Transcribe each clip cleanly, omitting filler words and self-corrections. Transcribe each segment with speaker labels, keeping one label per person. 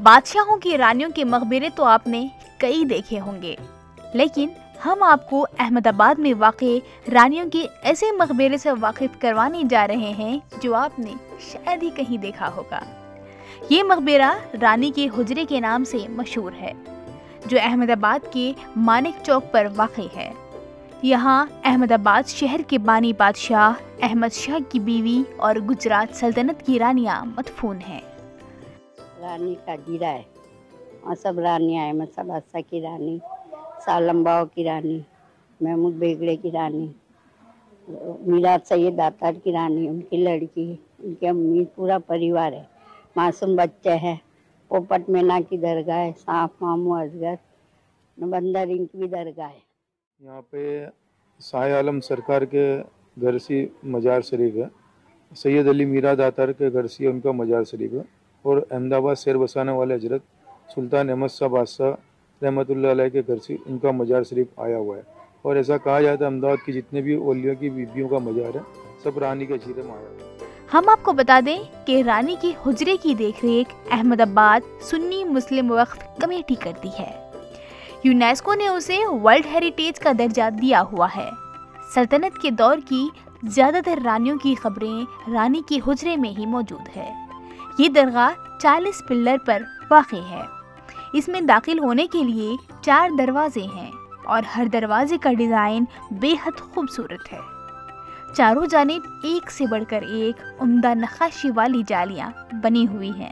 Speaker 1: बादशाहों की रानियों के मकबरे तो आपने कई देखे होंगे, लेकिन हम आपको अहमदाबाद में वाक़े रानियों के ऐसे मकबरे से वाकिफ करवाने जा रहे हैं जो आपने शायद ही कहीं देखा होगा। ये मकबरा रानी के हुजरे के नाम से मशहूर है, जो अहमदाबाद के मानिक चौक पर वाक़ई है। यहाँ अहमदाबाद शहर के बानी बादशाह अहमद शाह की बीवी और गुजरात सल्तनत की रानियाँ मदफून हैं।
Speaker 2: रानी का जीरा है और सब रानियाँ हैं, मसा बादशाह की रानी, सालमबाव की रानी, महमूद बेगड़े की रानी, मीरात सैयद दातार की रानी, उनकी लड़की, उनकी अम्मी, पूरा परिवार है। मासूम बच्चे हैं, पोपट मैना की दरगाह है, सांप मामू असगर, बंदर इनकी भी दरगाह है।
Speaker 3: यहाँ पे शाह आलम सरकार के घर सी मजार शरीफ है, सैयद अली मीरा दातार के घर सी उनका मजार शरीफ है, और अहमदाबाद शहर बसाने वाले हजरत सुल्तान अहमद शाह बादशाह रहमतुल्लाह अलैह के घर से उनका मजार शरीफ आया हुआ है। और ऐसा कहा जाता है अहमदाबाद की जितने भी औलिया की बीबियों का मजार है सब रानी के जीरे में आया हुआ है।
Speaker 1: हम आपको बता दें कि रानी के हुजरे की देखरेख अहमदाबाद सुन्नी मुस्लिम वक्फ कमेटी करती है। यूनेस्को ने उसे वर्ल्ड हेरिटेज का दर्जा दिया हुआ है। सल्तनत के दौर की ज्यादातर रानियों की खबरें रानी के हुजरे में ही मौजूद है। ये दरगाह 40 पिल्लर पर वाक़ई है। इसमें दाखिल होने के लिए 4 दरवाजे हैं और हर दरवाजे का डिज़ाइन बेहद खूबसूरत है। चारों जानिब एक से बढ़कर एक उम्दा नक्काशी वाली जालियां बनी हुई हैं,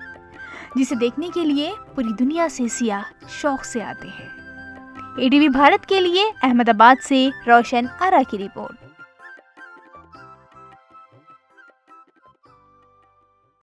Speaker 1: जिसे देखने के लिए पूरी दुनिया से सियाह शौक से आते हैं। एडीवी भारत के लिए अहमदाबाद से रोशन आरा की रिपोर्ट।